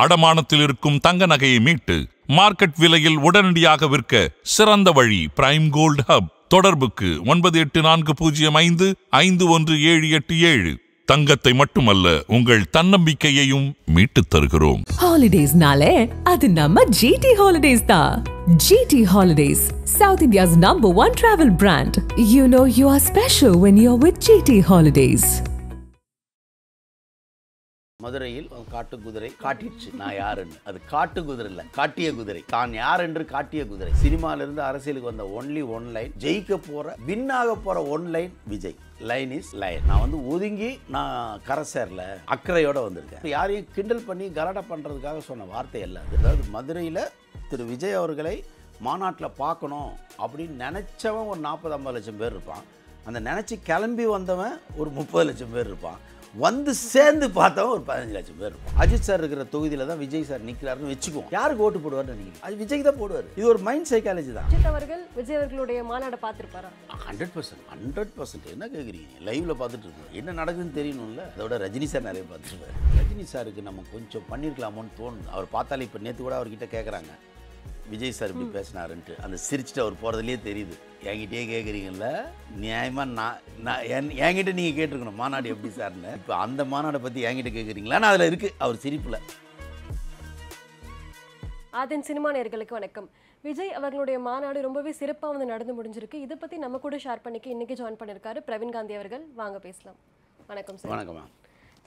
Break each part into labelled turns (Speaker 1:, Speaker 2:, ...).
Speaker 1: அடமானத்தில் இருக்கும் தங்க நகையை மீட்டு மார்க்கெட் விலையில் உடனடியாக விற்க சிறந்த வழி பிரைம் கோல்ட் ஹப். தொடர்புக்கு 9840551787. தங்கத்தை மட்டுமல்ல உங்கள் தன்னம்பிக்கையையும் மீட்டுத் தருகிறோம்.
Speaker 2: ஹாலிடேஸ்னாலே அது நம்ம GT Holidays தான். GT Holidays, South India's #1 travel brand. You know you are special when you're with GT Holidays.
Speaker 3: மதுரையில் காட்டு குதிரை காட்டிடுச்சு நான் யாருன்னு. அது காட்டு குதிரை இல்லை, காட்டிய குதிரை. தான் யார் என்று காட்டிய குதிரை. சினிமாலிருந்து அரசியலுக்கு வந்த ஒன்லி ஒன் லைன், ஜெயிக்க போற வின்னாக போற one line Vijay. Line is line. நான் வந்து ஒதுங்கி நான் கரை சேரல, அக்கறையோட வந்திருக்கேன். யாரையும் கிண்டல் பண்ணி கலாட்டா பண்றதுக்காக சொன்ன வார்த்தை அல்ல. அதாவது மதுரையில் திரு விஜய் அவர்களை மாநாட்டில் பார்க்கணும் அப்படின்னு நினைச்சவன் ஒரு 40-50 லட்சம் பேர் இருப்பான். அந்த நினைச்சு கிளம்பி வந்தவன் ஒரு 30 லட்சம் பேர் இருப்பான். வந்து சேர்ந்து பார்த்தவன் ஒரு 15 லட்சம் பேர் இருக்கும். அஜித் சார் இருக்கிற தொகுதியில் தான் விஜய் சார் நிற்கிறாருன்னு வச்சுக்குவோம். யாருக்கு ஓட்டு போடுவார்னு நினைக்கிறேன்? அது விஜய் தான் போடுவார். இது ஒரு மைண்ட் சைக்காலஜி தான்.
Speaker 4: அஜித் அவர்கள் விஜய் அவர்களுடைய மாநாடு பார்த்துருப்பாரா?
Speaker 3: 100% என்ன கேட்குறீங்க? லைவ்ல பார்த்துட்டு இருக்கோம். என்ன நடக்குதுன்னு தெரியணும்ல. அதோட ரஜினி சார் நிறைய பார்த்துருப்பாரு. ரஜினி சாருக்கு நம்ம கொஞ்சம் பண்ணியிருக்கலாமோன்னு தோணுது. அவர் பார்த்தாலே இப்போ நேற்று கூட அவர்கிட்ட கேட்குறாங்க, விஜய் சார் இப்படி பேசினாருன்ட்டு. அந்த சிரிச்சுட்டு அவர் போகிறதுலேயே தெரியுது. என்கிட்டயே கேட்குறீங்கல்ல, நியாயமாக நான் என்கிட்ட நீங்கள் கேட்டிருக்கணும் மாநாடு எப்படி சார்னு. இப்போ அந்த மாநாடை பற்றி என்கிட்ட கேட்குறீங்களான்னு அதில் இருக்குது அவர் சிரிப்பில்.
Speaker 4: அதன் சினிமா நேயர்களுக்கு வணக்கம். விஜய் அவர்களுடைய மாநாடு ரொம்பவே சிறப்பாக வந்து நடந்து முடிஞ்சிருக்கு. இதை பற்றி நம்ம கூட ஷேர் பண்ணிக்க இன்றைக்கி ஜாயின் பண்ணியிருக்காரு பிரவீன் காந்தி அவர்கள். வாங்க பேசலாம். வணக்கம் சார்.
Speaker 3: வணக்கம்மா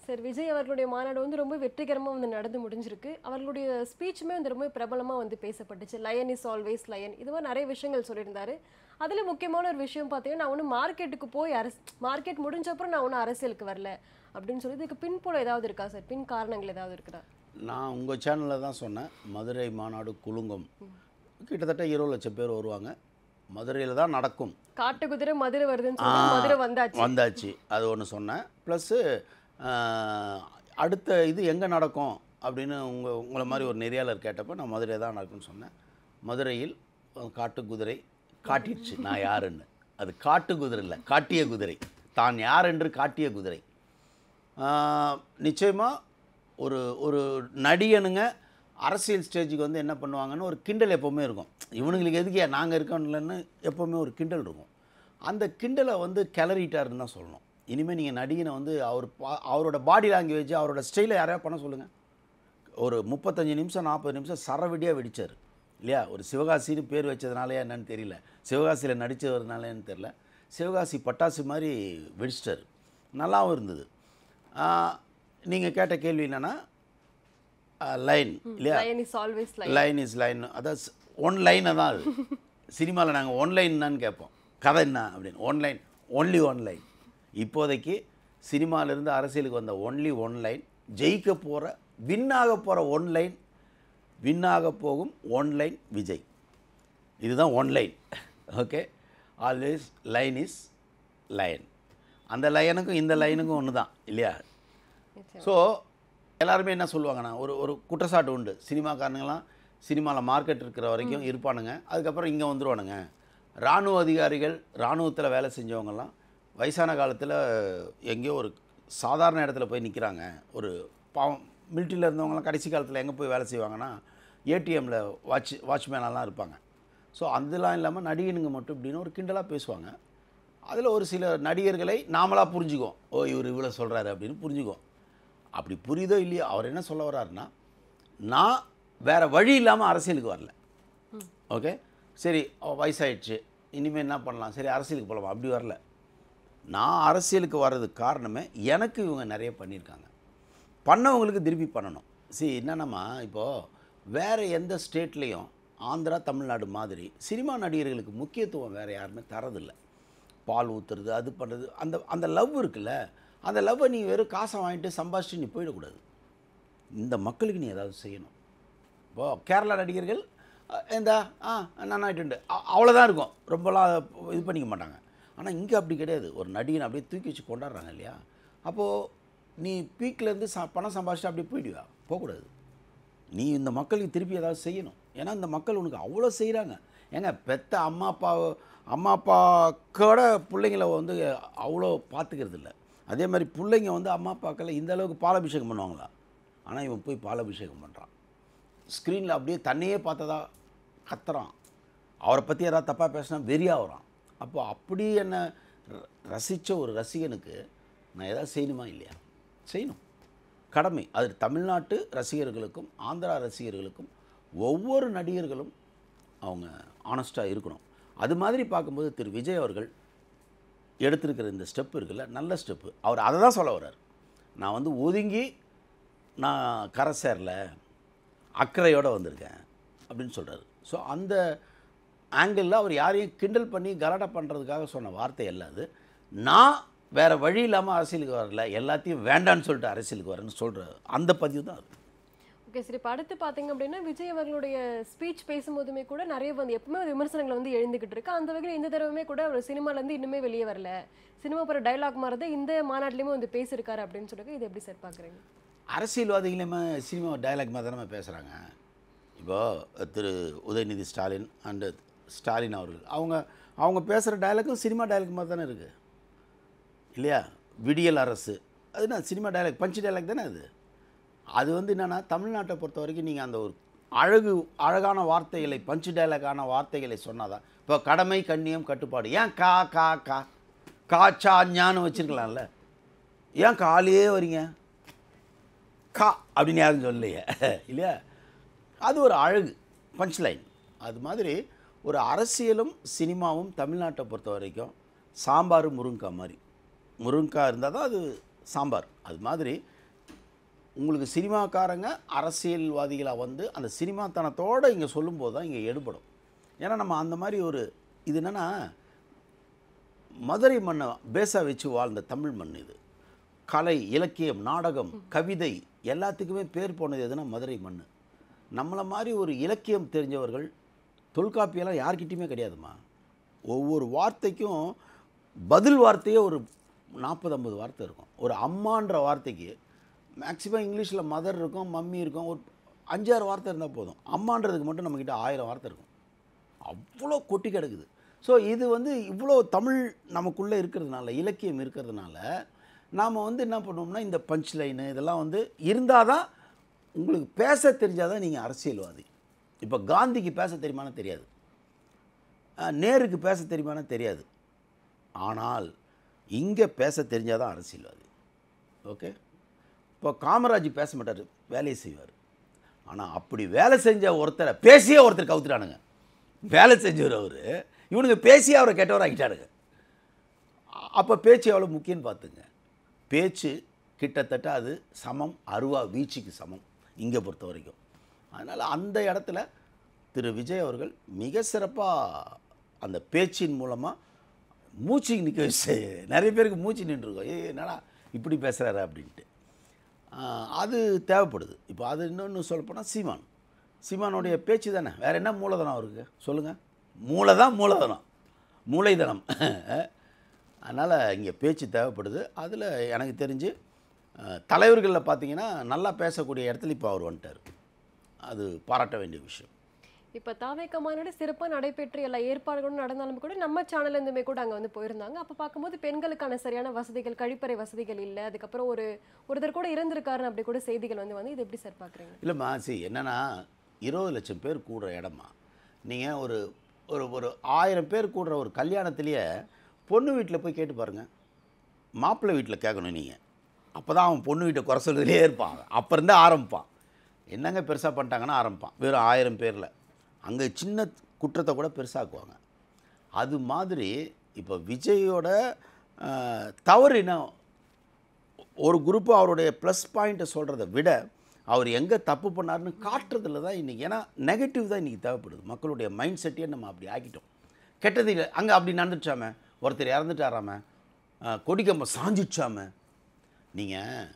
Speaker 4: சார், விஜய் அவர்களுடைய மாநாடு வந்து ரொம்ப வெற்றிகரமாக வந்து நடந்து முடிஞ்சிருக்கு. அவர்களுடைய ஸ்பீச்சுமே வந்து ரொம்ப பிரபலமாக வந்து பேசப்பட்டுச்சு. லயன் இஸ் ஆல்வேஸ் லயன், இது மாதிரி நிறைய விஷயங்கள் சொல்லியிருந்தாரு. அதில் முக்கியமான ஒரு விஷயம் பார்த்தீங்கன்னா, நான் ஒன்றும் மார்க்கெட்டுக்கு போய் மார்க்கெட் முடிஞ்ச அப்புறம் நான் ஒன்றும் அரசியலுக்கு வரல அப்படின்னு சொல்லி, இதுக்கு பின்புலம் ஏதாவது இருக்கா சார்? பின் காரணங்கள் ஏதாவது இருக்குதா?
Speaker 3: நான் உங்கள் சேனலில் தான் சொன்னேன், மதுரை மாநாடு குலுங்கும். கிட்டத்தட்ட 20 லட்சம் பேர் வருவாங்க. மதுரையில் தான் நடக்கும்.
Speaker 4: காட்டு குதிரை மதுரை வருதுன்னு சொல்லி மதுரை வந்தாச்சு. அது ஒன்று சொன்னேன். ப்ளஸ்ஸு அடுத்த இது எங்கே நடக்கும் அப்படின்னு உங்களை மாதிரி ஒரு நெறியாளர் கேட்டப்போ நான் மதுரை தான் நடக்கும்னு சொன்னேன். மதுரையில் காட்டு குதிரை காட்டிடுச்சு நான் யாருன்னு. அது காட்டு குதிரை இல்லை, காட்டிய குதிரை. தான் யார் என்று காட்டிய குதிரை. நிச்சயமாக ஒரு ஒரு நடிகனுங்க அரசியல் ஸ்டேஜுக்கு வந்து என்ன பண்ணுவாங்கன்னு ஒரு கிண்டல் எப்போவுமே இருக்கும். இவனுங்களுக்கு எதுக்கு நாங்கள் இருக்கோம்லன்னு எப்போவுமே ஒரு கிண்டல் இருக்கும். அந்த கிண்டலை வந்து கிளறிட்டாருன்னு தான் சொல்லணும். இனிமேல் நீங்கள் நடிகனை வந்து அவரோட பாடி லாங்குவேஜ், அவரோட ஸ்டைலை யாரையா பண்ண சொல்லுங்கள். ஒரு 35 நிமிஷம் 40 நிமிஷம் சரவெடியாக வெடித்தார் இல்லையா? ஒரு சிவகாசின்னு பேர் வச்சதுனாலே என்னன்னு தெரியல, சிவகாசியில் நடித்தவர்னாலேன்னு தெரியல, சிவகாசி பட்டாசு மாதிரி வெடிச்சிட்டார். நல்லாவும் இருந்தது. நீங்கள் கேட்ட கேள்வி என்னென்னா, லைன் இல்லையா? Line is line. அதான் ஒன் லைனை தான் அது. சினிமாவில் நாங்கள் ஒன்லைன் தான் கேட்போம். கதை என்ன அப்படின்னு. Online, only one line. இப்போதைக்கு சினிமாலிருந்து அரசியலுக்கு வந்த ஒன்லி ஒன் லைன், ஜெயிக்க போகிற வின்னாக போகிற ஒன் லைன், வின்னாக போகும் ஒன் லைன் விஜய். இதுதான் one line. Okay, always line is line. அந்த லைனுக்கும் இந்த லைனுக்கும் ஒன்று தான் இல்லையா? ஸோ எல்லாருமே என்ன சொல்லுவாங்கன்னா, ஒரு குற்றச்சாட்டு உண்டு. சினிமாக்காரங்களாம் சினிமாவில் மார்க்கெட் இருக்கிற வரைக்கும் இருப்பானுங்க, அதுக்கப்புறம் இங்கே வந்துடுவானுங்க. இராணுவ அதிகாரிகள், இராணுவத்தில் வேலை செஞ்சவங்கலாம் வயசான காலத்தில் எங்கேயோ ஒரு சாதாரண இடத்துல போய் நிற்கிறாங்க. ஒரு பாவம் மிலிட்ரியில் இருந்தவங்களாம் கடைசி காலத்தில் எங்கே போய் வேலை செய்வாங்கன்னா, ஏடிஎம்மில் வாட்ச்மேனெல்லாம் இருப்பாங்க. ஸோ அதெல்லாம் இல்லாமல் நடிகனுங்க மட்டும் இப்படின்னு ஒரு கிண்டலாக பேசுவாங்க. அதில் ஒரு சில நடிகர்களை நாமளாக புரிஞ்சுக்குவோம். ஓ, இவர் இவ்வளோ சொல்கிறாரு அப்படின்னு புரிஞ்சுக்குவோம். அப்படி புரியுதோ இல்லையோ, அவர் என்ன சொல்ல வர்றாருன்னா, நான் வேறு வழி இல்லாமல் அரசியலுக்கு வரல. ஓகே, சரி வயசாயிடுச்சு, இனிமேல் என்ன பண்ணலாம், சரி அரசியலுக்கு போகலாமா, அப்படி வரல. நான் அரசியலுக்கு வர்றதுக்கு காரணமே எனக்கு இவங்க நிறைய பண்ணியிருக்காங்க, பண்ணவங்களுக்கு திருப்பி பண்ணணும். சரி, என்னென்னம்மா இப்போது வேறு எந்த ஸ்டேட்லேயும் ஆந்திரா தமிழ்நாடு மாதிரி சினிமா நடிகர்களுக்கு முக்கியத்துவம் வேறு யாருமே தரதில்லை. பால் ஊற்றுறது, அது பண்ணுறது, அந்த லவ் இருக்குல்ல, அந்த லவ்வை நீ வெறும் காசை வாங்கிட்டு சம்பாதிச்சுட்டு நீ போயிடக்கூடாது. இந்த மக்களுக்கு நீ ஏதாவது செய்யணும். இப்போது கேரளா நடிகர்கள் இந்த நான் ஆகிட்டு அவ்வளோதான் இருக்கும், ரொம்பலாம் இது பண்ணிக்க மாட்டாங்க. ஆனால் இங்கே அப்படி கிடையாது. ஒரு நடிகனை அப்படியே தூக்கி வச்சு கொண்டாடுறாங்க இல்லையா? அப்போது நீ பீக்லேருந்து பணம் சம்பாதிச்சுட்டு அப்படியே போயிடுவா, போகக்கூடாது. நீ இந்த மக்களுக்கு திருப்பி ஏதாவது செய்யணும். ஏன்னா இந்த மக்கள் உனக்கு அவ்வளோ செய்கிறாங்க. ஏங்க, பெத்த அம்மா அப்பாக்கோட பிள்ளைங்கள வந்து அவ்வளோ பார்த்துக்கிறது இல்லை. அதே மாதிரி பிள்ளைங்க வந்து அம்மா அப்பாக்களை இந்த அளவுக்கு பாலாபிஷேகம் பண்ணுவாங்களா?
Speaker 3: ஆனால் இவன் போய் பாலாபிஷேகம் பண்ணுறான். ஸ்க்ரீனில் அப்படியே தன்னையே பார்த்ததா கத்துறான். அவரை பற்றி யாராவது தப்பாக பேசினா வெறியாகிறான். அப்போ அப்படி என்ன ரசித்த ஒரு ரசிகனுக்கு நான் எதாவது செய்யணுமா இல்லையா? செய்யணும், கடமை. அது தமிழ்நாட்டு ரசிகர்களுக்கும் ஆந்திரா ரசிகர்களுக்கும் ஒவ்வொரு நடிகர்களும் அவங்க ஆனஸ்ட்டாக இருக்கணும். அது மாதிரி பார்க்கும்போது திரு விஜய் அவர்கள் எடுத்திருக்கிற இந்த ஸ்டெப் இருக்குல்ல, நல்ல ஸ்டெப்பு. அவர் அதை தான் சொல்ல வர்றார். நான் வந்து ஒதுங்கி நான் கரை சேரல, அக்கறையோடு வந்திருக்கேன் அப்படின்னு சொல்கிறார். ஸோ அந்த ஆங்கிளில் அவர் யாரையும் கிண்டல் பண்ணி கலாட்டா பண்ணுறதுக்காக சொன்ன வார்த்தை அல்லாது, நான் வேறு வழி இல்லாமல் அரசியலுக்கு வரல, எல்லாத்தையும் வேண்டான்னு சொல்லிட்டு அரசியலுக்கு வரேன்னு சொல்கிற அந்த பதிவு தான் அது.
Speaker 5: ஓகே சரி, இப்போ அடுத்து பார்த்தீங்க அப்படின்னா விஜய் அவர்களுடைய ஸ்பீச் பேசும்போதுமே கூட நிறைய வந்து எப்பவுமே விமர்சனங்கள் வந்து எழுந்துக்கிட்டு இருக்கு. அந்த வகையில் இந்த தடவையுமே கூட அவர் சினிமாலேருந்து இன்னுமே வெளியே வரல, சினிமா போகிற டைலாக் மாதிரி தான் இந்த மாநாட்டிலையுமே வந்து பேசியிருக்காரு அப்படின்னு சொல்லிட்டு இது எப்படி சார் பார்க்குறீங்க?
Speaker 3: அரசியல்வாதிகளுமே சினிமா டைலாக் மாதிரி தானே பேசுகிறாங்க. இப்போது திரு உதயநிதி ஸ்டாலின் அண்டு ஸ்டாலின் அவர்கள் அவங்க பேசுகிற டைலாக்கும் சினிமா டைலாக் மாதிரி தானே இருக்குது இல்லையா? விடியல் அரசு அது என்ன சினிமா டைலாக், பஞ்சு டைலாக் தானே அது. அது வந்து என்னென்னா தமிழ்நாட்டை பொறுத்த வரைக்கும் நீங்கள் அந்த ஒரு அழகான வார்த்தைகளை, பஞ்சு டைலாக்கான வார்த்தைகளை சொன்னாதான். இப்போ கடமை கண்ணியம் கட்டுப்பாடு, ஏன் கா கா கா காச்சா ஞானம் வச்சுருக்கலாம்ல, ஏன் காலையே வரீங்க கா அப்படின்னு யாரும் சொல்லலையே இல்லையா? அது ஒரு அழகு பஞ்ச் லைன். அது மாதிரி ஒரு அரசியலும் சினிமாவும் தமிழ்நாட்டை பொறுத்த வரைக்கும் சாம்பார் முருங்கக்காய் மாதிரி. முருங்கக்காய் இருந்தால் தான் அது சாம்பார். அது மாதிரி உங்களுக்கு சினிமாக்காரங்க அரசியல்வாதிகளாக வந்து அந்த சினிமாத்தனத்தோடு இங்கே சொல்லும்போது தான் இங்கே எடுபடும். ஏன்னா நம்ம அந்த மாதிரி ஒரு இது என்னென்னா மதுரை மண்ணை பேஸாக வச்சு வாழ்ந்த தமிழ் மண் இது. கலை, இலக்கியம், நாடகம், கவிதை எல்லாத்துக்குமே பேர் போனது எதுனா மதுரை மண். நம்மளை மாதிரி ஒரு இலக்கியம் தெரிஞ்சவர்கள் தொல்காப்பியெல்லாம் யார்கிட்டையுமே கிடையாதுமா. ஒவ்வொரு வார்த்தைக்கும் பதில் வார்த்தையே ஒரு 40-50 வார்த்தை இருக்கும். ஒரு அம்மான்ற வார்த்தைக்கு மேக்ஸிமம் இங்கிலீஷில் மதர் இருக்கும், மம்மி இருக்கும், ஒரு 5-6 வார்த்தை இருந்தால் போதும். அம்மான்றதுக்கு மட்டும் நம்மக்கிட்ட 1000 வார்த்தை இருக்கும். அவ்வளோ கொட்டி கிடக்குது. ஸோ இது வந்து இவ்வளோ தமிழ் நமக்குள்ளே இருக்கிறதுனால, இலக்கியம் இருக்கிறதுனால நாம் வந்து என்ன பண்ணுவோம்னா இந்த பஞ்ச் லைனு இதெல்லாம் வந்து இருந்தால் தான் உங்களுக்கு பேச தெரிஞ்சால் தான் நீங்கள் அரசியல்வாதி. இப்போ காந்திக்கு பேச தெரியுமானா தெரியாது, நேருக்கு பேச தெரியுமானா தெரியாது. ஆனால் இங்கே பேச தெரிஞ்சால் தான் அரசியல்வாதி. ஓகே, இப்போ காமராஜ் பேச மாட்டார், வேலையை செய்வார். ஆனால் அப்படி வேலை செஞ்ச ஒருத்தரை பேசியே ஒருத்தர் கவுத்துட்டானுங்க. வேலை செஞ்சவர் அவர், இவனுங்க பேசியே அவரை கெட்டவர் ஆகிட்டானுங்க. அப்போ பேச்சு எவ்வளோ முக்கியம்னு பார்த்துங்க. பேச்சு கிட்டத்தட்ட அது சமம் அருவா வீச்சுக்கு சமம் இங்கே பொறுத்த வரைக்கும். அதனால் அந்த இடத்துல திரு விஜய் அவர்கள் மிக சிறப்பாக அந்த பேச்சின் மூலமாக மூச்சு நிற்க வச்சு, நிறைய பேருக்கு மூச்சு நின்றுருக்கோம், என்னடா இப்படி பேசுகிறாரு அப்படின்ட்டு. அது தேவைப்படுது. இப்போ அது இன்னொன்று சொல்லப்போனால் சீமானுடைய பேச்சு தானே, வேறு என்ன மூலதனம் அவருக்கு சொல்லுங்கள்? மூலதனம், மூளைதனம். அதனால் இங்கே பேச்சு தேவைப்படுது. அதில் எனக்கு தெரிஞ்சு தலைவர்களில் பார்த்தீங்கன்னா நல்லா பேசக்கூடிய இடத்துல இப்போ அவர் வந்துட்டார். அது பாராட்ட வேண்டிய விஷயம்.
Speaker 5: இப்போ தாவேகா மாநாடு சிறப்பாக நடைபெற்று எல்லா ஏற்பாடுகளும் நடந்தாலும் கூட நம்ம சேனல் இருந்துமே கூட அங்கே வந்து போயிருந்தாங்க. அப்போ பார்க்கும்போது பெண்களுக்கான சரியான வசதிகள், கழிப்பறை வசதிகள் இல்லை, அதுக்கப்புறம் ஒருத்தர் கூட இறந்திருக்காருன்னு அப்படி கூட செய்திகள் வந்து இது எப்படி சார் பார்க்குறீங்க?
Speaker 3: இல்லைம்மா, என்னென்னா 20 லட்சம் பேர் கூடுற இடமா, நீங்கள் ஒரு ஒரு ஒரு 1000 பேர் கூடுற ஒரு கல்யாணத்துலேயே பொண்ணு வீட்டில் போய் கேட்டு பாருங்கள், மாப்பிள்ளை வீட்டில் கேட்கணும் நீங்கள். அப்போ தான் அவன் பொண்ணு வீட்டை குறை சொல்றதுலேயே இருப்பான். அப்போ இருந்தே ஆரம்பிப்பான், என்னங்க பெருசாக பண்ணிட்டாங்கன்னா ஆரம்பிப்பான். வெறும் 1000 பேரில் அங்கே சின்ன குற்றத்தை கூட பெருசாக்குவாங்க. அது மாதிரி இப்போ விஜயோட தவறு என்ன, ஒரு குரூப்பு அவருடைய ப்ளஸ் பாயிண்ட்டை சொல்கிறத விட அவர் எங்கே தப்பு பண்ணாருன்னு காட்டுறதுல தான் இன்றைக்கி. ஏன்னா நெகட்டிவ் தான் இன்றைக்கி தேவைப்படுது. மக்களுடைய மைண்ட் செட்டையே நம்ம அப்படி ஆக்கிட்டோம். கெட்டது இல்லை, அங்கே அப்படி நடந்துச்சாம, ஒருத்தர் இறந்துட்டாராம, கொடிக்கம்பம் சாஞ்சிச்சாம. நீங்கள்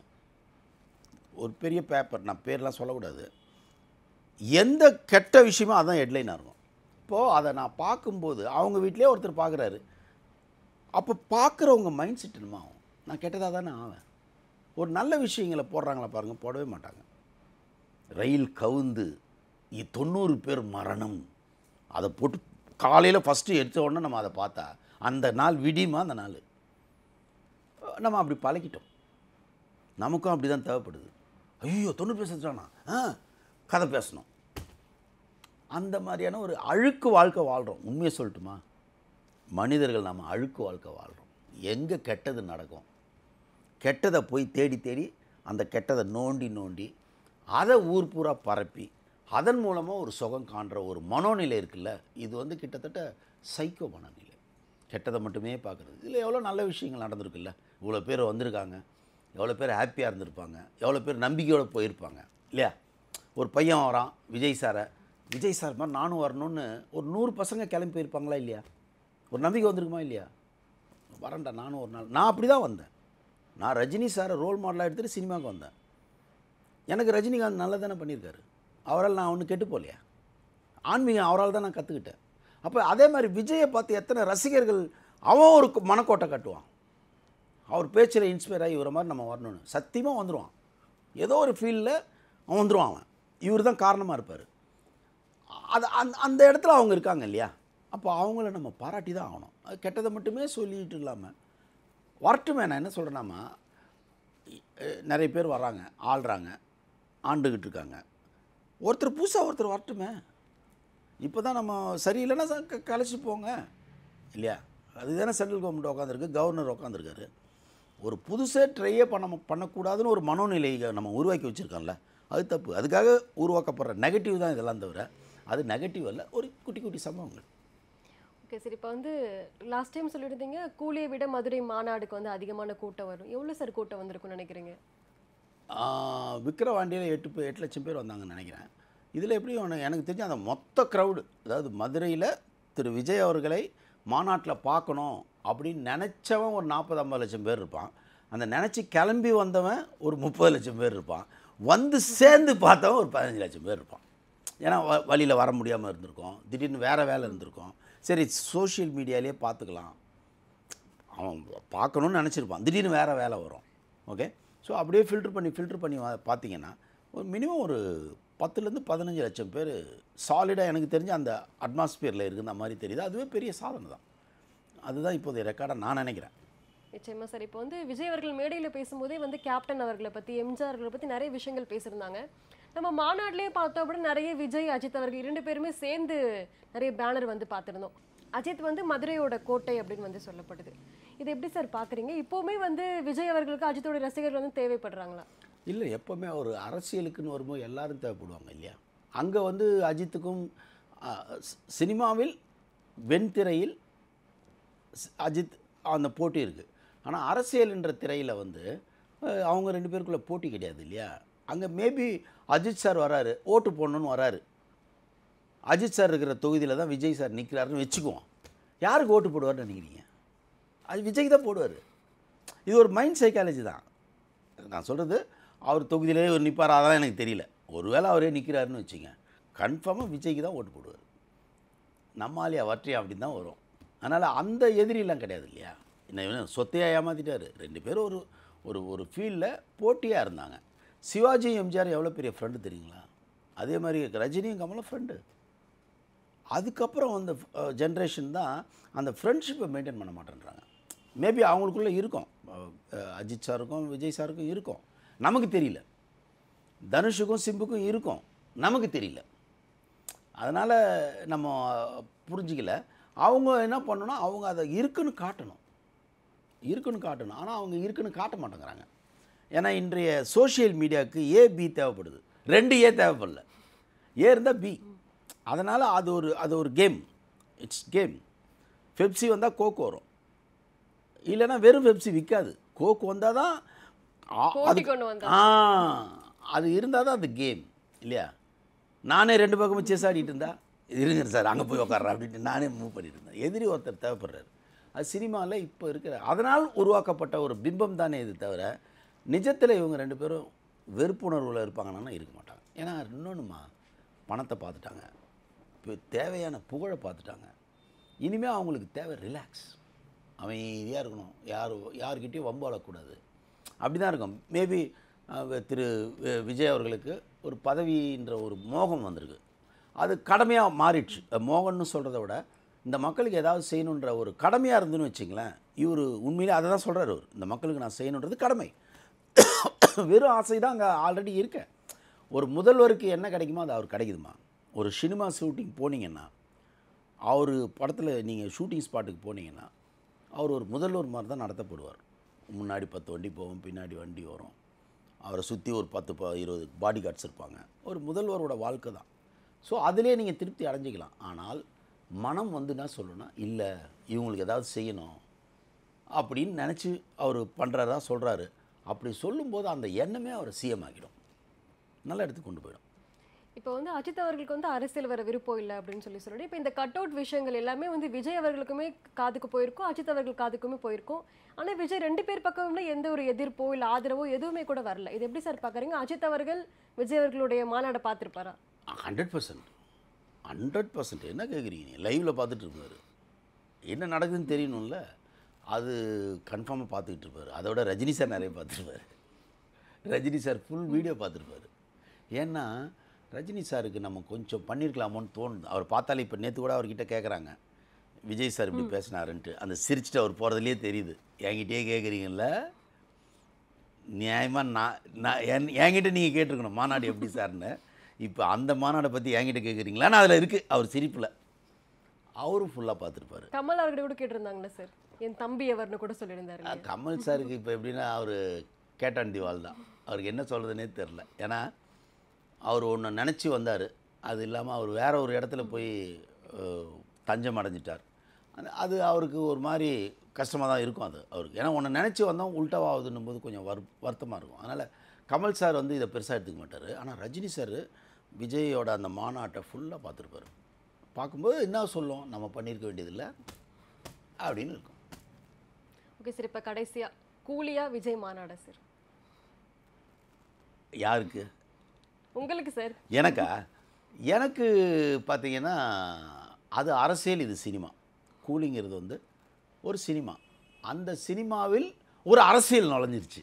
Speaker 3: ஒரு பெரிய பேப்பர், நான் பேர்லாம் சொல்லக்கூடாது, எந்த கெட்ட விஷயமோ அதுதான் ஹெட்லைனாக இருக்கும். இப்போது அதை நான் பார்க்கும்போது அவங்க வீட்டிலே ஒருத்தர் பார்க்குறாரு, அப்போ பார்க்குறவங்க மைண்ட் செட் என்னமா ஆகும், நான் கெட்டதாக தானே ஆவேன். ஒரு நல்ல விஷயங்களை போடுறாங்களா பாருங்கள், போடவே மாட்டாங்க. ரயில் கவுந்து 90 பேர் மரணம், அதை போட்டு காலையில் ஃபஸ்ட்டு எடுத்த உடனே நம்ம அதை பார்த்தா அந்த நாள் விடியுமா? அந்த நாள் நம்ம அப்படி பழகிட்டோம். நமக்கும் அப்படி தான் தேவைப்படுது. ஐயோ 90 பேசுறானா கதை பேசணும். அந்த மாதிரியான ஒரு அழுக்கு வாழ்க்கை வாழ்கிறோம். உண்மையை சொல்லட்டுமா, மனிதர்கள் நாம் அழுக்கு வாழ்க்கை வாழ்கிறோம். எங்கே கெட்டது நடக்கும், கெட்டதை போய் தேடி தேடி அந்த கெட்டதை நோண்டி நோண்டி அதை ஊர் பூரா பரப்பி அதன் மூலமாக ஒரு சுகம் காண்ற ஒரு மனோநிலை இருக்குல்ல, இது வந்து கிட்டத்தட்ட சைக்கோ மனநிலை. கெட்டதை மட்டுமே பார்க்குறது. இதில் எவ்வளோ நல்ல விஷயங்கள் நடந்திருக்குல்ல, இவ்வளோ பேர் வந்திருக்காங்க, எவ்வளோ பேர் ஹாப்பியாக இருந்திருப்பாங்க, எவ்வளோ பேர் நம்பிக்கையோடு போயிருப்பாங்க இல்லையா. ஒரு பையன் வரான் விஜய் சார் மாதிரி நானும் வரணும்னு ஒரு 100 பசங்க கிளம்பி போயிருப்பாங்களா இல்லையா, ஒரு நம்பிக்கை வந்திருக்குமா இல்லையா. வரேன்டா நானும் ஒரு நாள், நான் அப்படி தான் வந்தேன். நான் ரஜினி சாரை ரோல் மாடலாக எடுத்துகிட்டு சினிமாவுக்கு வந்தேன். எனக்கு ரஜினிகாந்த் நல்லா தானே பண்ணியிருக்காரு, அவரால் நான் ஒன்றும் கெட்டு போகலையா. ஆன்மீகம் அவரால் தான் நான் கற்றுக்கிட்டேன். அப்போ அதே மாதிரி விஜயை பார்த்து எத்தனை ரசிகர்கள் அவன் ஒரு மனக்கோட்டை கட்டுவான். அவர் பேச்சில் இன்ஸ்பயர் ஆகி இவரை மாதிரி நம்ம வரணும்னு சத்தியமாக வந்துடுவான். ஏதோ ஒரு ஃபீல்டில் அவன் வந்துடுவான். அவன் இவர் தான் காரணமாக இருப்பார். அது அந்த இடத்துல அவங்க இருக்காங்க இல்லையா. அப்போ அவங்கள நம்ம பாராட்டி தான் ஆகணும். அது கெட்டதை மட்டுமே சொல்லிட்டு இல்லாமல் வரட்டுமே. நான் என்ன சொல்கிறேன்னாமா, நிறைய பேர் வர்றாங்க, ஆள்றாங்க, ஆண்டுக்கிட்டு இருக்காங்க. ஒருத்தர் புதுசாக ஒருத்தர் வரட்டுமே. இப்போ தான் நம்ம சரியில்லைன்னா கழிச்சு போங்க இல்லையா. அதுதானே சென்ட்ரல் கவர்மெண்ட் உட்காந்துருக்கு, கவர்னர் உட்காந்துருக்காரு. ஒரு புதுசாக ட்ரையே பண்ணக்கூடாதுன்னு ஒரு மனோநிலையை நம்ம உருவாக்கி வச்சுருக்கோம்ல, அது தப்பு. அதுக்காக உருவாக்கப்படுற நெகட்டிவ் தான் இதெல்லாம் தவிர அது நெகட்டிவ் அல்ல, ஒரு குட்டி குட்டி சம்பவங்கள்.
Speaker 5: ஓகே சார், இப்போ வந்து லாஸ்ட் டைம் சொல்லியிருந்தீங்க கூலியை விட மதுரை மாநாடுக்கு வந்து அதிகமான கூட்டம் வரும். எவ்வளோ சார் கூட்டம் வந்திருக்குன்னு நினைக்கிறீங்க?
Speaker 3: விக்கிரவாண்டியில் 8 லட்சம் பேர் வந்தாங்கன்னு நினைக்கிறேன். இதில் எப்படியும் எனக்கு தெரிஞ்சு அந்த மொத்த க்ரௌடு, அதாவது மதுரையில் திரு விஜய் அவர்களை மாநாட்டில் பார்க்கணும் அப்படின்னு நினச்சவன் ஒரு 40-50 லட்சம் பேர் இருப்பான். அந்த நினச்சி கிளம்பி வந்தவன் ஒரு 30 லட்சம் பேர் இருப்பான். வந்து சேர்ந்து பார்த்தவன் ஒரு 15 லட்சம் பேர் இருப்பான். ஏன்னா வழியில் வர முடியாமல் இருந்திருக்கோம், திடீர்னு வேறு வேலை இருந்திருக்கோம். சரி சோஷியல் மீடியாலேயே பார்த்துக்கலாம், அவன் பார்க்கணுன்னு நினச்சிருப்பான், திடீர்னு வேறு வேலை வரும். ஓகே, ஸோ அப்படியே ஃபில்ட்ரு பண்ணி பார்த்தீங்கன்னா ஒரு மினிமம் ஒரு 10லேருந்து 15 லட்சம் பேர் சாலிடாக எனக்கு தெரிஞ்சு அந்த அட்மாஸ்பியரில் இருக்குந்த மாதிரி தெரியுது. அதுவே பெரிய சாதனை தான். அதுதான் இப்போதைய ரெக்கார்டாக நான் நினைக்கிறேன்.
Speaker 5: நிச்சயமா சார். இப்போ வந்து விஜய் அவர்கள் மேடையில் பேசும்போதே வந்து கேப்டன் அவர்களை பற்றி, எம்ஜிஆர் அவர்களை பற்றி நிறைய விஷயங்கள் பேசியிருந்தாங்க. நம்ம மாநாட்டிலே பார்த்தோம் அப்படின்னா நிறைய விஜய் அஜித் அவர்கள் 2 பேருமே சேர்ந்து நிறைய பேனர் வந்து பார்த்துருந்தோம். அஜித் வந்து மதுரையோட கோட்டை அப்படின்னு வந்து சொல்லப்படுது. இது எப்படி சார் பார்க்குறீங்க? இப்போவுமே வந்து விஜய் அவர்களுக்கு அஜித்தோட ரசிகர்கள் வந்து தேவைப்படுறாங்களா?
Speaker 3: இல்லை, எப்போவுமே ஒரு அரசியலுக்குன்னு வரும்போது எல்லாரும் தேவைப்படுவாங்க இல்லையா. அங்கே வந்து அஜித்துக்கும் சினிமாவில் வெண்திரையில் அஜித் அந்த போட்டி இருக்குது. ஆனால் அரசியல் என்ற திரையில் வந்து அவங்க 2 பேருக்குள்ளே போட்டி கிடையாது இல்லையா. அங்கே மேபி அஜித் சார் வராரு, ஓட்டு போடணுன்னு வராரு, அஜித் சார் இருக்கிற தொகுதியில் தான் விஜய் சார் நிற்கிறாருன்னு வச்சுக்குவோம். யாருக்கு ஓட்டு போடுவார்னு நினைக்கிறீங்க? அது விஜய்க்கு தான் போடுவார். இது ஒரு மைண்ட் சைக்காலஜி தான். நான் சொல்கிறது, அவர் தொகுதியிலே ஒரு நிற்பார் அதெல்லாம் எனக்கு தெரியல. ஒருவேளை அவரே நிற்கிறாருன்னு வச்சுங்க, கன்ஃபார்மாக விஜய்க்கு தான் ஓட்டு போடுவார். நம்மாலியா வற்றியா அப்படின்னு தான் வரும். அதனால் அந்த எதிரிலாம் கிடையாது இல்லையா. என்ன சொத்தையாக ஏமாற்றிட்டார். 2 பேரும் ஒரு ஒரு ஒரு ஃபீல்டில் போட்டியாக இருந்தாங்க. சிவாஜி எம்ஜிஆர் எவ்வளோ பெரிய ஃப்ரெண்டு தெரியுங்களா. அதே மாதிரி ரஜினியும் கமலும் ஃப்ரெண்டு. அதுக்கப்புறம் அந்த ஜென்ரேஷன் தான் அந்த ஃப்ரெண்ட்ஷிப்பை மெயின்டைன் பண்ண மாட்டேன்றாங்க. மேபி அவங்களுக்குள்ளே இருக்கும், அஜித் சாருக்கும் விஜய் சாருக்கும் இருக்கும், நமக்கு தெரியல. தனுஷுக்கும் சிம்புக்கும் இருக்கும், நமக்கு தெரியல. அதனால் நம்ம புரிஞ்சிக்கல. அவங்க என்ன பண்ணணும்னா அவங்க அதை இருக்குன்னு காட்டணும். ஆனால் அவங்க இருக்குன்னு காட்ட மாட்டேங்கிறாங்க. ஏன்னா இன்றைய சோஷியல் மீடியாவுக்கு ஏபி தேவைப்படுது, 2 ஏ தேவைப்படல. ஏ இருந்தால் பி. அதனால் அது ஒரு கேம். It's game. பெப்சி வந்தால் கோக்கு வரும், இல்லைன்னா வெறும் பெப்சி விற்காது. கோக்கு வந்தால் தான் அது இருந்தால் தான் அது கேம் இல்லையா. நானே 2 பக்கமும் செஸ் ஆடிட்டு இருந்தா, இருங்க சார் அங்கே போய் உட்கார்றேன் அப்படின்ட்டு நானே மூவ் பண்ணிட்டு இருந்தேன். எதிரி ஒருத்தர் தேவைப்படுறாரு. அது சினிமாவில் இப்போ இருக்கிற அதனால் உருவாக்கப்பட்ட ஒரு பிம்பம் தானே இது தவிர நிஜத்தில் இவங்க 2 பேரும் வெறுப்புணர்வில் இருப்பாங்கன்னா இருக்க மாட்டாங்க. ஏன்னா இன்னொன்றுமா, பணத்தை பார்த்துட்டாங்க, இப்போ தேவையான புகழை பார்த்துட்டாங்க. இனிமேல் அவங்களுக்கு தேவை ரிலாக்ஸ், அமைதியாக இருக்கணும், யார்கிட்டையும் வம்பாளக்கூடாது, அப்படி தான் இருக்கும். மேபி திரு விஜய் அவர்களுக்கு ஒரு பதவின்ற ஒரு மோகம் வந்திருக்கு, அது கடமையாக மாறிடுச்சு. மோகன்னு சொல்கிறத விட இந்த மக்களுக்கு ஏதாவது செய்யணுன்ற ஒரு கடமையாக இருந்துன்னு வச்சிங்களேன். இவர் உண்மையிலே அதை தான் சொல்கிறார். அவர் இந்த மக்களுக்கு நான் செய்யணுன்றது கடமை. வெறும் ஆசை தான் அங்கே ஆல்ரெடி இருக்கேன். ஒரு முதல்வருக்கு என்ன கிடைக்குமோ அது அவர் கிடைக்குதுமா. ஒரு சினிமா ஷூட்டிங் போனீங்கன்னா, அவர் படத்தில் நீங்கள் ஷூட்டிங் ஸ்பாட்டுக்கு போனீங்கன்னா, அவர் ஒரு முதல்வர் மாதிரி தான் நடத்தப்படுவார். முன்னாடி 10 வண்டி போகும், பின்னாடி வண்டி வரும், அவரை சுற்றி ஒரு 10-20 பாடி கார்ட்ஸ் இருப்பாங்க. ஒரு முதல்வரோட வாழ்க்கை தான். ஸோ அதிலே நீங்கள் திருப்தி அடைஞ்சிக்கலாம். ஆனால் மனம் வந்து என்ன சொல்லணும்னா, இல்லை இவங்களுக்கு ஏதாவது செய்யணும் அப்படின்னு நினச்சி அவர் பண்ணுறாரா சொல்கிறாரு. அப்படி சொல்லும்போது அந்த எண்ணமே அவரை சிஎம் ஆகிடும், நல்ல இடத்துக்கு கொண்டு போயிடும்.
Speaker 5: இப்போ வந்து அஜித் அவர்களுக்கு வந்து அரசியல் வர விருப்பம் இல்லை அப்படின்னு சொல்லிட்டு இப்போ இந்த கட் அவுட் விஷயங்கள் எல்லாமே வந்து விஜய் அவர்களுக்குமே காதுக்கு போயிருக்கும், அஜித் அவர்கள் காதுக்குமே போயிருக்கும். ஆனால் விஜய் 2 பேர் பக்கமுமே எந்த ஒரு எதிர்ப்போ இல்லை ஆதரவோ எதுவுமே கூட வரல. இது எப்படி சார் பார்க்குறீங்க? அஜித் அவர்கள் விஜய் அவர்களுடைய மாநாடை பார்த்துருப்பாரா?
Speaker 3: 100% என்ன கேட்குறீங்க? லைவில் பார்த்துட்டு இருப்பார், என்ன நடக்குதுன்னு தெரியணும்ல, அது கன்ஃபார்மாக பார்த்துக்கிட்டு இருப்பார். அதோட ரஜினி சார் நிறைய பார்த்துருப்பார். ரஜினி சார் ஃபுல் வீடியோ பார்த்துருப்பார். ஏன்னா ரஜினி சாருக்கு நம்ம கொஞ்சம் பண்ணியிருக்கலாமோன்னு தோணுது. அவர் பார்த்தாலே இப்போ நேற்று கூட அவர்கிட்ட கேட்குறாங்க, விஜய் சார் இப்படி பேசினாருன்ட்டு. அந்த சிரிச்சுட்டு அவர் போகிறதுலேயே தெரியுது. என்கிட்டயே கேட்குறீங்கள, நியாயமாக நான் என்கிட்ட நீங்கள் கேட்டிருக்கணும் மாநாடு எப்படி சார்னு. இப்போ அந்த மாநாடை பற்றி என்கிட்ட கேட்குறீங்களான்னு அதில் இருக்குது. அவர் சிரிப்பில் அவரும் ஃபுல்லாக பார்த்துருப்பாரு.
Speaker 5: கமல் அவர்கிட்ட கூட கேட்டிருந்தாங்களே சார், என் தம்பி அவர்னு கூட சொல்லியிருந்தாரு.
Speaker 3: கமல் சாருக்கு இப்போ எப்படின்னா அவர் கேட்டாண்டி வாழ் தான், அவருக்கு என்ன சொல்கிறதுனே தெரில. ஏன்னா அவர் ஒன்று நினச்சி வந்தார், அது இல்லாமல் அவர் வேறு ஒரு இடத்துல போய் தஞ்சம் அடைஞ்சிட்டார். அது அவருக்கு ஒரு மாதிரி கஷ்டமாக தான் இருக்கும் அது அவருக்கு. ஏன்னா ஒன்று நினச்சி வந்தோம் உல்ட்டாவாகுதுன்னும் போது கொஞ்சம் வருத்தமாக இருக்கும். அதனால் கமல் சார் வந்து இதை பெருசாக எடுத்துக்க மாட்டார். ஆனால் ரஜினி சார் விஜயோட அந்த மாநாட்டை ஃபுல்லாக பார்த்துருப்பார். பார்க்கும்போது என்ன சொல்லும், நம்ம பண்ணியிருக்க வேண்டியதில்லை அப்படின்னு இருக்கும்.
Speaker 5: ஓகே சார், இப்போ கடைசியாக கூலியா விஜய் மாநாடு சார்
Speaker 3: யாருக்கு?
Speaker 5: உங்களுக்கு சார்.
Speaker 3: எனக்கா? எனக்கு பார்த்தீங்கன்னா அது அரசியல், இது சினிமா. கூலிங்கிறது வந்து ஒரு சினிமா. அந்த சினிமாவில் ஒரு அரசியல் நுழைஞ்சிருச்சு.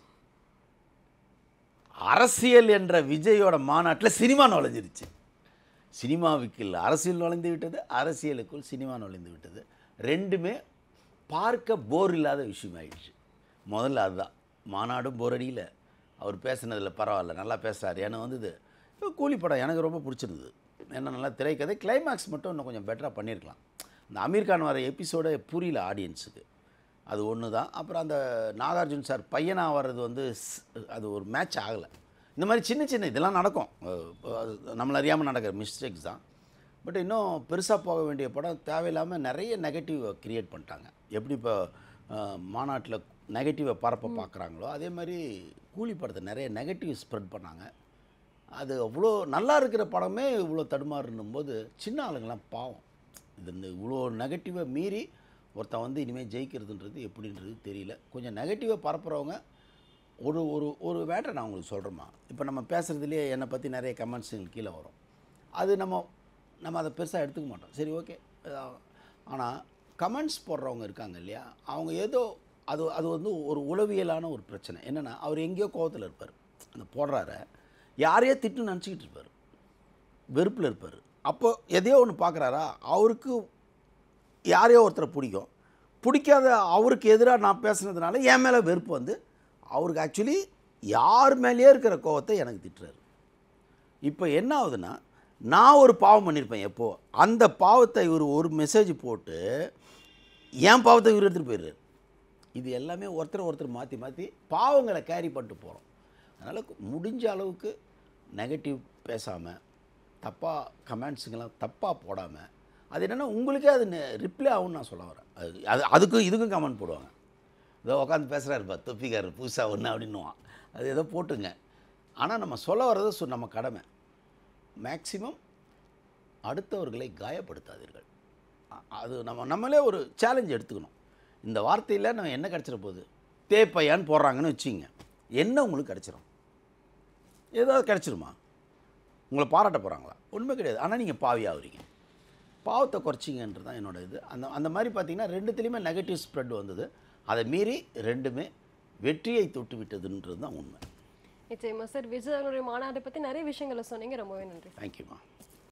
Speaker 3: அரசியல் என்ற விஜயோட மாநாட்டில் சினிமா நுழைஞ்சிருச்சு. சினிமாவுக்குள் அரசியல் நுழைந்து விட்டது, அரசியலுக்குள் சினிமா நுழைந்து விட்டது. ரெண்டுமே பார்க்க போர் இல்லாத விஷயமாயிடுச்சு. முதல்ல அதுதான். மாநாடும் போர் அடியில், அவர் பேசுனதில் பரவாயில்ல, நல்லா பேசுகிறார். ஏன்னா வந்து கூலி படம் எனக்கு ரொம்ப பிடிச்சிருந்தது. ஏன்னா நல்லா திரைக்கதை, கிளைமேக்ஸ் மட்டும் இன்னும் கொஞ்சம் பெட்டராக பண்ணியிருக்கலாம். இந்த அமீர் கான் வர எபிசோடை புரியல ஆடியன்ஸுக்கு, அது ஒன்று தான். அப்புறம் அந்த நாகார்ஜுன் சார் பையனாக வர்றது வந்து அது ஒரு மேட்ச் ஆகலை. இந்த மாதிரி சின்ன சின்ன இதெல்லாம் நடக்கும், நம்மளை அறியாமல் நடக்கிற மிஸ்டேக்ஸ் தான். பட் இன்னும் பெருசாக போக வேண்டிய படம் தேவையில்லாமல் நிறைய நெகட்டிவ் க்ரியேட் பண்ணிட்டாங்க. எப்படி இப்போ மாநாட்டில் நெகட்டிவை பரப்ப பார்க்குறாங்களோ அதே மாதிரி கூலி படத்தை நிறைய நெகட்டிவ் ஸ்ப்ரெட் பண்ணாங்க. அது அவ்வளோ நல்லா இருக்கிற படமே இவ்வளோ தடுமாறுன்னும் போது சின்ன ஆளுங்கள்லாம் பாவம். இது இந்த இவ்வளோ நெகட்டிவை மீறி ஒருத்தன் வந்து இனிமேல் ஜெயிக்கிறதுன்றது எப்படின்றது தெரியல. கொஞ்சம் நெகட்டிவை பரப்புகிறவங்க ஒரு ஒரு ஒரு மேட்டரை நான் உங்களுக்கு சொல்கிறேம்மா. இப்போ நம்ம பேசுகிறதுலேயே என்னை பற்றி நிறைய கமெண்ட்ஸ் எங்களுக்கு கீழே வரும். அது நம்ம அதை பெருசாக எடுத்துக்க மாட்டோம், சரி ஓகே. ஆனால் கமெண்ட்ஸ் போடுறவங்க இருக்காங்க இல்லையா, அவங்க ஏதோ அது வந்து ஒரு உளவியலான ஒரு பிரச்சனை. என்னென்னா அவர் எங்கேயோ கோவத்தில் இருப்பார், அந்த போடுறார யாரையோ திட்டு நினச்சிக்கிட்டு இருப்பார், வெறுப்பில் இருப்பார். அப்போ எதையோ ஒன்று பார்க்குறாரா, அவருக்கு யாரையோ ஒருத்தரை பிடிக்காத அவருக்கு எதிராக நான் பேசுனதுனால என் மேலே வெறுப்பு வந்து அவருக்கு ஆக்சுவலி யார் மேலேயே இருக்கிற கோவத்தை எனக்கு திட்டுறாரு. இப்போ என்ன ஆகுதுன்னா, நான் ஒரு பாவம் பண்ணியிருப்பேன் எப்போது, அந்த பாவத்தை இவர் ஒரு மெசேஜ் போட்டு என் பாவத்தை இவர் எடுத்துகிட்டு போயிடுறாரு. இது எல்லாமே ஒருத்தர் மாற்றி மாற்றி பாவங்களை கேரி பண்ணிட்டு போகிறோம். அதனால் முடிஞ்ச அளவுக்கு நெகட்டிவ் பேசாமல், தப்பாக கமெண்ட்ஸுங்கெல்லாம் தப்பாக போடாமல், அது என்னென்னா உங்களுக்கே அது ரிப்ளை ஆகும்னு நான் சொல்ல வரேன். அதுக்கும் இதுக்கும் கமெண்ட் போடுவாங்க. ஏதோ உட்காந்து பேசுகிறாருப்பா தொப்பிக்காரர் புதுசாக ஒன்று அப்படின்னுவான், அது ஏதோ போட்டுங்க. ஆனால் நம்ம சொல்ல வர்றது நம்ம கடமை. மேக்சிமம் அடுத்தவர்களை காயப்படுத்தாதீர்கள். அது நம்மளே ஒரு சேலஞ்ச் எடுத்துக்கணும். இந்த வார்த்தையில் நம்ம என்ன கிடச்சிட போகுது, தேப்பையான்னு போடுறாங்கன்னு வச்சுங்க, என்ன உங்களுக்கு கிடச்சிரும்? ஏதாவது கிடச்சிருமா? உங்களை பாராட்ட போகிறாங்களா? ஒன்றுமே கிடையாது. ஆனால் நீங்கள் பாவியாகிறீங்க. பாவத்தை குறைச்சிங்கன்றது தான் என்னோட இது. அந்த மாதிரி பார்த்தீங்கன்னா ரெண்டுத்துலேயுமே நெகட்டிவ் ஸ்ப்ரெட் வந்தது. அதை மீறி ரெண்டுமே வெற்றியை தொட்டு விட்டதுன்றது தான் உண்மை.
Speaker 5: நிச்சயமா சார், விஜய் அவர்களுடைய மாநாட்டை பற்றி நிறைய விஷயங்களை சொன்னீங்க, ரொம்பவே நன்றி.
Speaker 3: தேங்க்யூம்மா.